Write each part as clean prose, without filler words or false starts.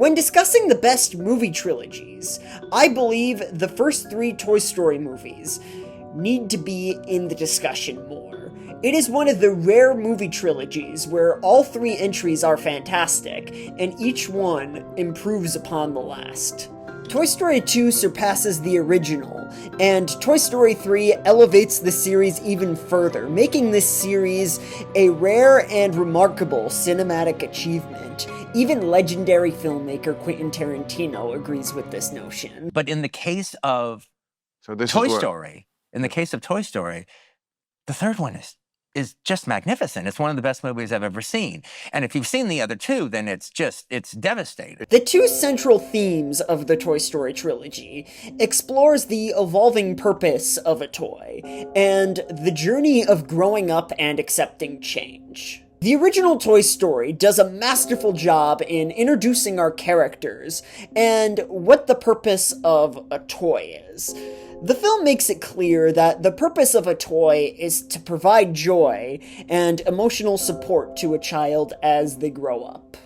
When discussing the best movie trilogies, I believe the first 3 Toy Story movies need to be in the discussion more. It is one of the rare movie trilogies where all 3 entries are fantastic, and each one improves upon the last. Toy Story 2 surpasses the original, and Toy Story 3 elevates the series even further, making this series a rare and remarkable cinematic achievement. Even legendary filmmaker Quentin Tarantino agrees with this notion. But in the case of Toy Story, the third one is just magnificent. It's one of the best movies I've ever seen. And if you've seen the other 2, then it's devastating. The 2 central themes of the Toy Story trilogy explores the evolving purpose of a toy, and the journey of growing up and accepting change. The original Toy Story does a masterful job in introducing our characters and what the purpose of a toy is. The film makes it clear that the purpose of a toy is to provide joy and emotional support to a child as they grow up.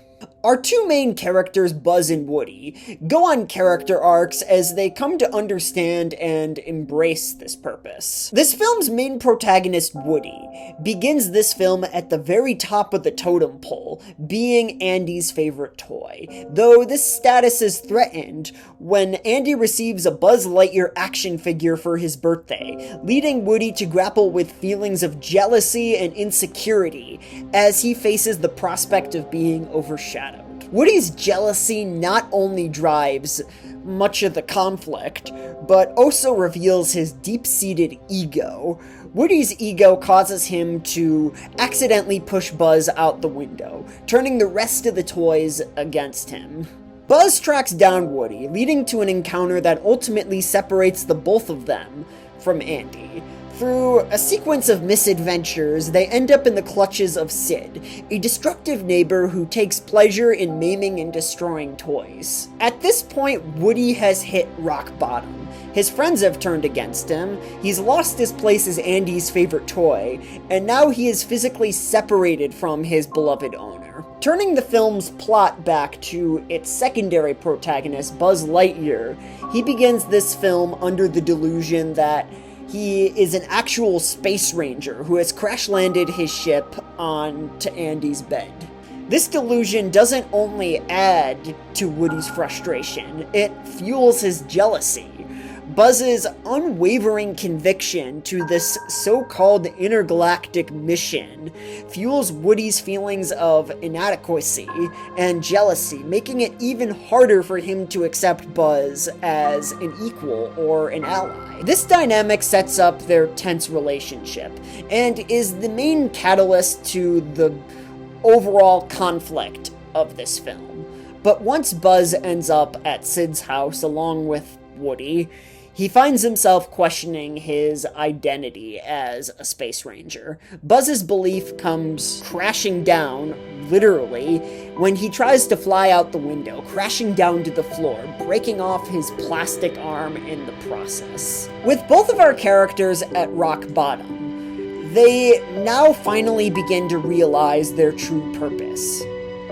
Our 2 main characters, Buzz and Woody, go on character arcs as they come to understand and embrace this purpose. This film's main protagonist, Woody, begins this film at the very top of the totem pole, being Andy's favorite toy, though this status is threatened when Andy receives a Buzz Lightyear action figure for his birthday, leading Woody to grapple with feelings of jealousy and insecurity as he faces the prospect of being overshadowed. Woody's jealousy not only drives much of the conflict, but also reveals his deep-seated ego. Woody's ego causes him to accidentally push Buzz out the window, turning the rest of the toys against him. Buzz tracks down Woody, leading to an encounter that ultimately separates the both of them from Andy. Through a sequence of misadventures, they end up in the clutches of Sid, a destructive neighbor who takes pleasure in maiming and destroying toys. At this point, Woody has hit rock bottom. His friends have turned against him, he's lost his place as Andy's favorite toy, and now he is physically separated from his beloved owner. Turning the film's plot back to its secondary protagonist, Buzz Lightyear, he begins this film under the delusion that he is an actual space ranger who has crash-landed his ship onto Andy's bed. This delusion doesn't only add to Woody's frustration, it fuels his jealousy. Buzz's unwavering conviction to this so-called intergalactic mission fuels Woody's feelings of inadequacy and jealousy, making it even harder for him to accept Buzz as an equal or an ally. This dynamic sets up their tense relationship and is the main catalyst to the overall conflict of this film. But once Buzz ends up at Sid's house along with Woody, he finds himself questioning his identity as a space ranger. Buzz's belief comes crashing down, literally, when he tries to fly out the window, crashing down to the floor, breaking off his plastic arm in the process. With both of our characters at rock bottom, they now finally begin to realize their true purpose,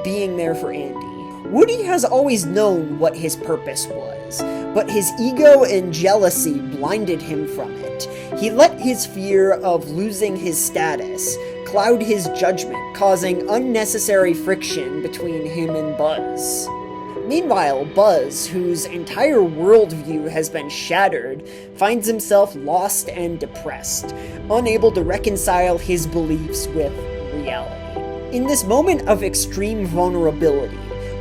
being there for Andy. Woody has always known what his purpose was, but his ego and jealousy blinded him from it. He let his fear of losing his status cloud his judgment, causing unnecessary friction between him and Buzz. Meanwhile, Buzz, whose entire worldview has been shattered, finds himself lost and depressed, unable to reconcile his beliefs with reality. In this moment of extreme vulnerability,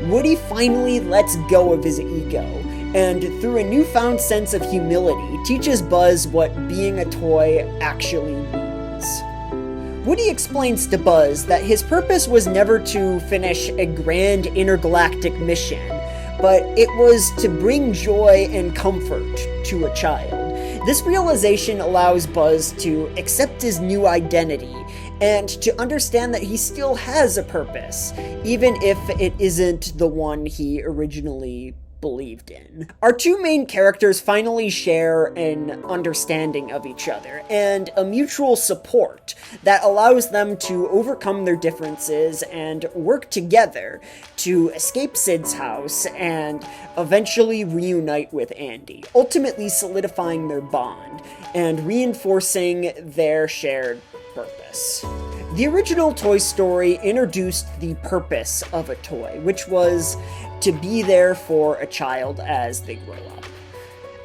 Woody finally lets go of his ego, and through a newfound sense of humility, teaches Buzz what being a toy actually means. Woody explains to Buzz that his purpose was never to finish a grand intergalactic mission, but it was to bring joy and comfort to a child. This realization allows Buzz to accept his new identity and to understand that he still has a purpose, even if it isn't the one he originally believed in. Our two main characters finally share an understanding of each other and a mutual support that allows them to overcome their differences and work together to escape Sid's house and eventually reunite with Andy, ultimately solidifying their bond and reinforcing their shared purpose. The original Toy Story introduced the purpose of a toy, which was to be there for a child as they grow up.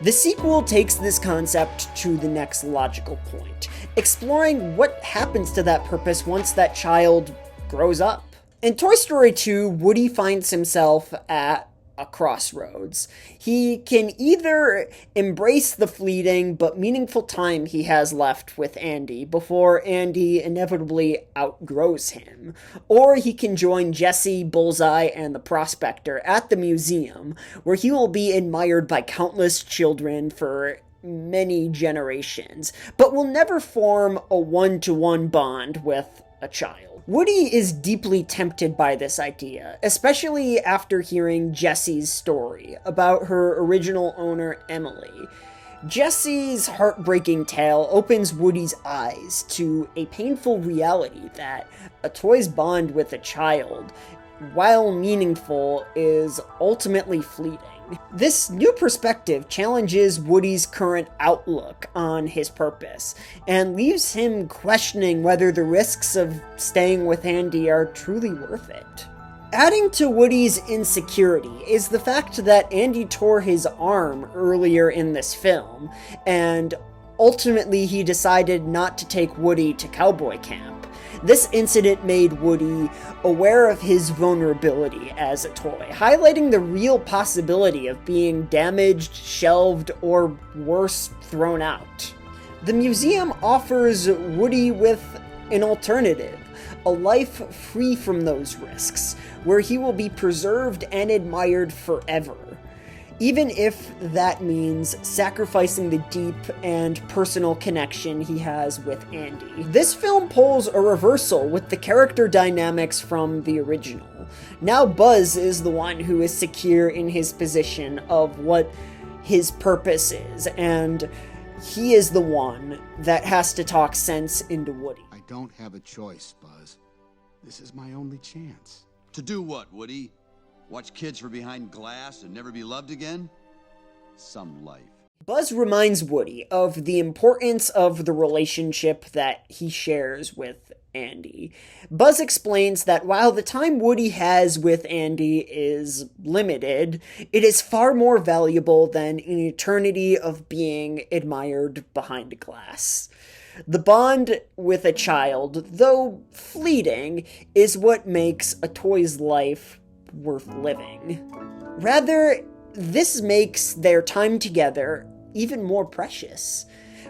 The sequel takes this concept to the next logical point, exploring what happens to that purpose once that child grows up. In Toy Story 2, Woody finds himself at a crossroads. He can either embrace the fleeting but meaningful time he has left with Andy before Andy inevitably outgrows him, or he can join Jessie, Bullseye, and the Prospector at the museum, where he will be admired by countless children for many generations, but will never form a one-to-one bond with a child. Woody is deeply tempted by this idea, especially after hearing Jessie's story about her original owner, Emily. Jessie's heartbreaking tale opens Woody's eyes to a painful reality that a toy's bond with a child, while meaningful, is ultimately fleeting. This new perspective challenges Woody's current outlook on his purpose, and leaves him questioning whether the risks of staying with Andy are truly worth it. Adding to Woody's insecurity is the fact that Andy tore his arm earlier in this film, and ultimately he decided not to take Woody to cowboy camp. This incident made Woody aware of his vulnerability as a toy, highlighting the real possibility of being damaged, shelved, or worse, thrown out. The museum offers Woody with an alternative, a life free from those risks, where he will be preserved and admired forever, even if that means sacrificing the deep and personal connection he has with Andy. This film pulls a reversal with the character dynamics from the original. Now Buzz is the one who is secure in his position of what his purpose is, and he is the one that has to talk sense into Woody. I don't have a choice, Buzz. This is my only chance. To do what, Woody? Watch kids from behind glass and never be loved again? Some life. Buzz reminds Woody of the importance of the relationship that he shares with Andy. Buzz explains that while the time Woody has with Andy is limited, it is far more valuable than an eternity of being admired behind glass. The bond with a child, though fleeting, is what makes a toy's life worth living. Rather, this makes their time together even more precious.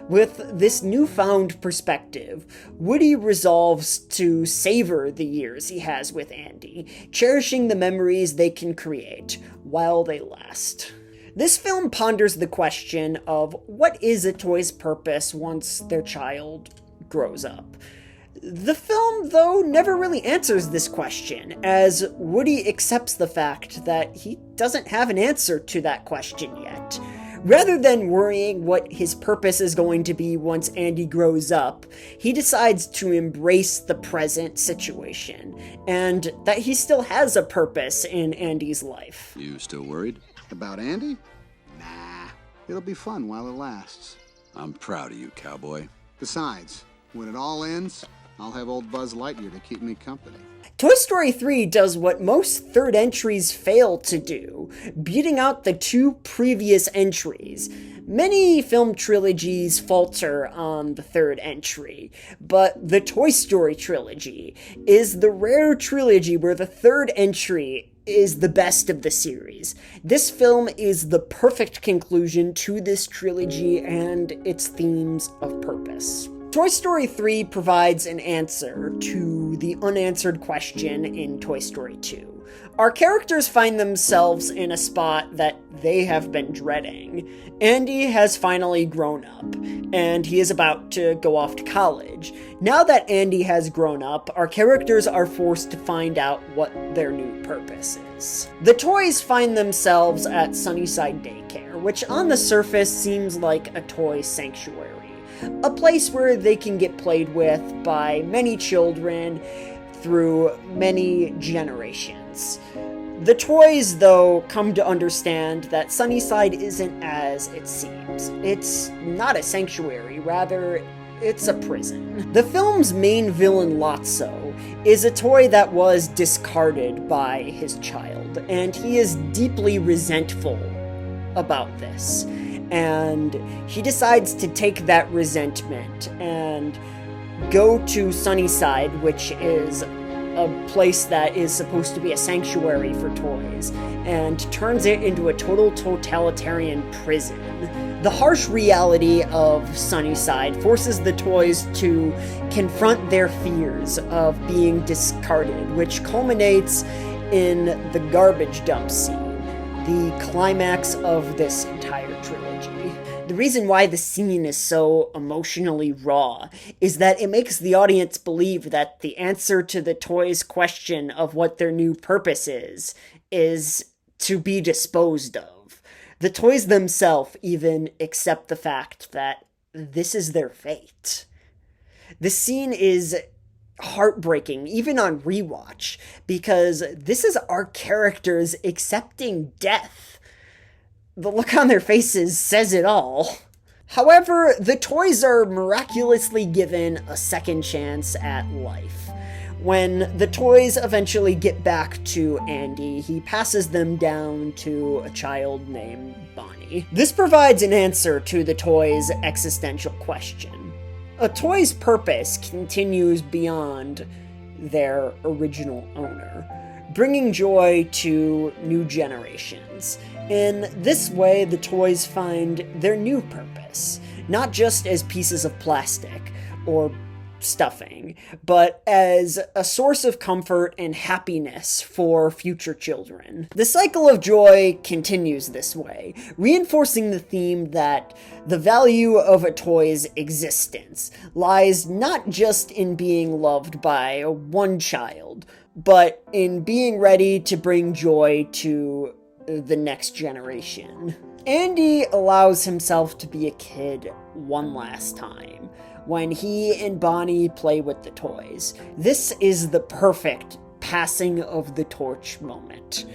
With this newfound perspective, Woody resolves to savor the years he has with Andy, cherishing the memories they can create while they last. This film ponders the question of what is a toy's purpose once their child grows up. The film, though, never really answers this question, as Woody accepts the fact that he doesn't have an answer to that question yet. Rather than worrying what his purpose is going to be once Andy grows up, he decides to embrace the present situation, and that he still has a purpose in Andy's life. You still worried? About Andy? Nah. It'll be fun while it lasts. I'm proud of you, cowboy. Besides, when it all ends, I'll have old Buzz Lightyear to keep me company. Toy Story 3 does what most third entries fail to do, beating out the two previous entries. Many film trilogies falter on the third entry, but the Toy Story trilogy is the rare trilogy where the third entry is the best of the series. This film is the perfect conclusion to this trilogy and its themes of purpose. Toy Story 3 provides an answer to the unanswered question in Toy Story 2. our characters find themselves in a spot that they have been dreading. Andy has finally grown up, and he is about to go off to college. Now that Andy has grown up, our characters are forced to find out what their new purpose is. The toys find themselves at Sunnyside Daycare, which on the surface seems like a toy sanctuary, a place where they can get played with by many children through many generations. The toys, though, come to understand that Sunnyside isn't as it seems. It's not a sanctuary, rather, it's a prison. The film's main villain, Lotso, is a toy that was discarded by his child, and he is deeply resentful about this. And he decides to take that resentment and go to Sunnyside, which is a place that is supposed to be a sanctuary for toys, and turns it into a total totalitarian prison. The harsh reality of Sunnyside forces the toys to confront their fears of being discarded, which culminates in the garbage dump scene, the climax of this entire trilogy. The reason why the scene is so emotionally raw is that it makes the audience believe that the answer to the toys' question of what their new purpose is to be disposed of. The toys themselves even accept the fact that this is their fate. The scene is heartbreaking, even on rewatch, because this is our characters accepting death. The look on their faces says it all. However, the toys are miraculously given a second chance at life. When the toys eventually get back to Andy, he passes them down to a child named Bonnie. This provides an answer to the toys' existential question. A toy's purpose continues beyond their original owner, bringing joy to new generations. In this way, the toys find their new purpose, not just as pieces of plastic or stuffing, but as a source of comfort and happiness for future children. The cycle of joy continues this way, reinforcing the theme that the value of a toy's existence lies not just in being loved by one child, but in being ready to bring joy to the next generation. Andy allows himself to be a kid one last time when he and Bonnie play with the toys. This is the perfect passing of the torch moment.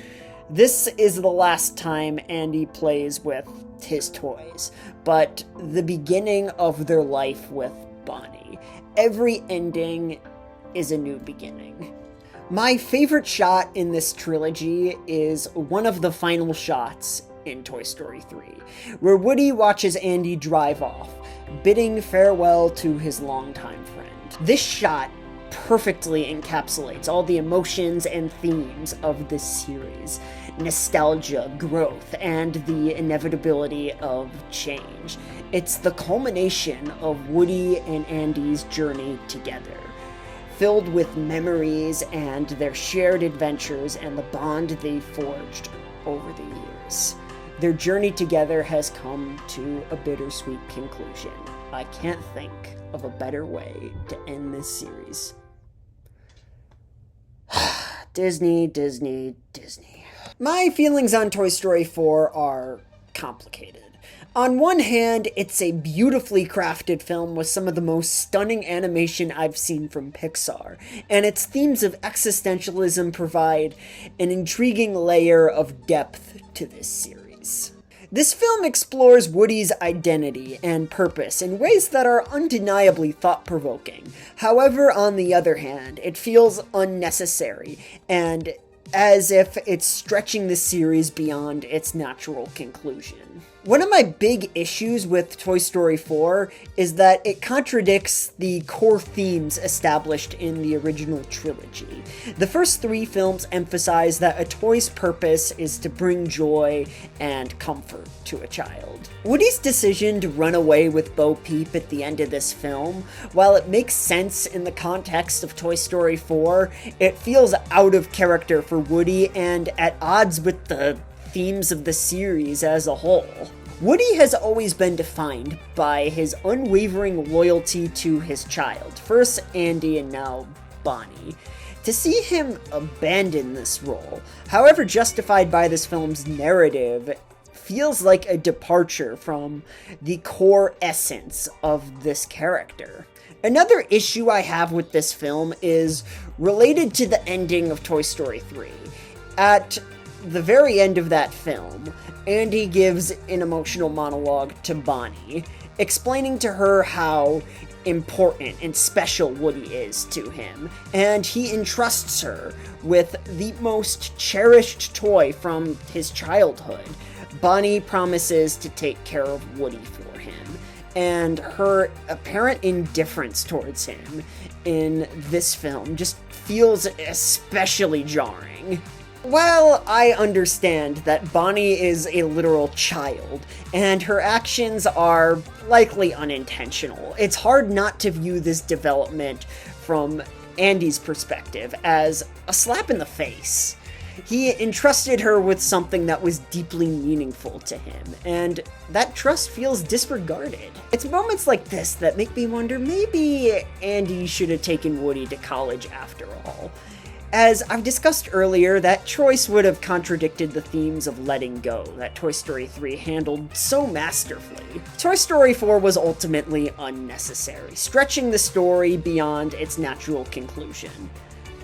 This is the last time Andy plays with his toys, but the beginning of their life with Bonnie. Every ending is a new beginning. My favorite shot in this trilogy is one of the final shots in Toy Story 3, where Woody watches Andy drive off, bidding farewell to his longtime friend. This shot perfectly encapsulates all the emotions and themes of this series: nostalgia, growth, and the inevitability of change. It's the culmination of Woody and Andy's journey together, filled with memories and their shared adventures and the bond they forged over the years. Their journey together has come to a bittersweet conclusion. I can't think of a better way to end this series. Disney, Disney, Disney. My feelings on Toy Story 4 are complicated. On one hand, it's a beautifully crafted film with some of the most stunning animation I've seen from Pixar, and its themes of existentialism provide an intriguing layer of depth to this series. This film explores Woody's identity and purpose in ways that are undeniably thought-provoking. However, on the other hand, it feels unnecessary and as if it's stretching the series beyond its natural conclusion. One of my big issues with Toy Story 4 is that it contradicts the core themes established in the original trilogy. The first 3 films emphasize that a toy's purpose is to bring joy and comfort to a child. Woody's decision to run away with Bo Peep at the end of this film, while it makes sense in the context of Toy Story 4, it feels out of character for Woody and at odds with the themes of the series as a whole. Woody has always been defined by his unwavering loyalty to his child, first Andy and now Bonnie. To see him abandon this role, however justified by this film's narrative, feels like a departure from the core essence of this character. Another issue I have with this film is related to the ending of Toy Story 3. At the very end of that film, Andy gives an emotional monologue to Bonnie, explaining to her how important and special Woody is to him, and he entrusts her with the most cherished toy from his childhood. Bonnie promises to take care of Woody for him, and her apparent indifference towards him in this film just feels especially jarring. While I understand that Bonnie is a literal child, and her actions are likely unintentional, it's hard not to view this development from Andy's perspective as a slap in the face. He entrusted her with something that was deeply meaningful to him, and that trust feels disregarded. It's moments like this that make me wonder, maybe Andy should have taken Woody to college after all. As I've discussed earlier, that choice would have contradicted the themes of letting go that Toy Story 3 handled so masterfully. Toy Story 4 was ultimately unnecessary, stretching the story beyond its natural conclusion.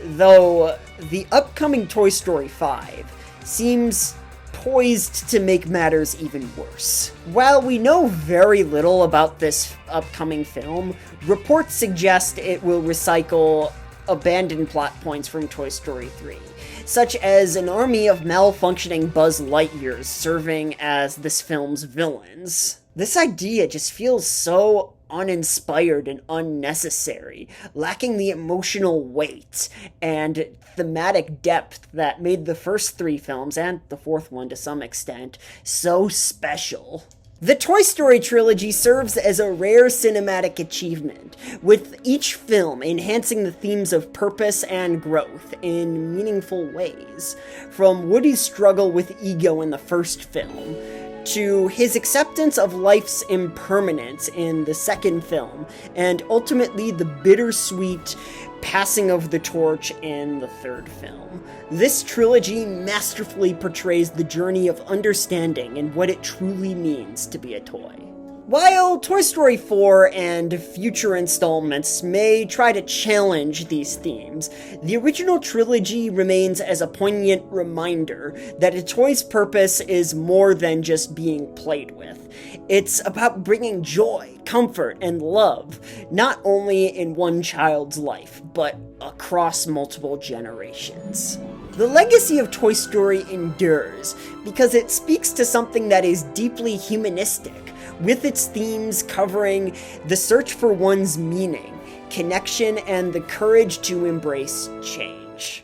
Though the upcoming Toy Story 5 seems poised to make matters even worse. While we know very little about this upcoming film, reports suggest it will recycle abandoned plot points from Toy Story 3, such as an army of malfunctioning Buzz Lightyears serving as this film's villains. This idea just feels so uninspired and unnecessary, lacking the emotional weight and thematic depth that made the first 3 films, and the 4th one to some extent, so special. The Toy Story trilogy serves as a rare cinematic achievement, with each film enhancing the themes of purpose and growth in meaningful ways. From Woody's struggle with ego in the first film, to his acceptance of life's impermanence in the second film, and ultimately the bittersweet passing of the torch in the third film. This trilogy masterfully portrays the journey of understanding and what it truly means to be a toy. While Toy Story 4 and future installments may try to challenge these themes, the original trilogy remains as a poignant reminder that a toy's purpose is more than just being played with. It's about bringing joy, comfort, and love, not only in one child's life, but across multiple generations. The legacy of Toy Story endures because it speaks to something that is deeply humanistic, with its themes covering the search for one's meaning, connection, and the courage to embrace change.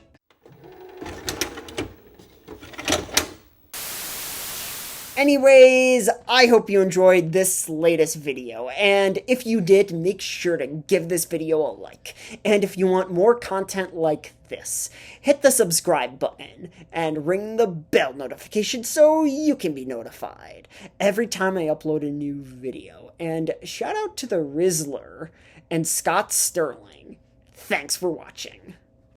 Anyways, I hope you enjoyed this latest video, and if you did, make sure to give this video a like. And if you want more content like this, hit the subscribe button and ring the bell notification so you can be notified every time I upload a new video. And shout out to the Rizzler and Scott Sterling. Thanks for watching.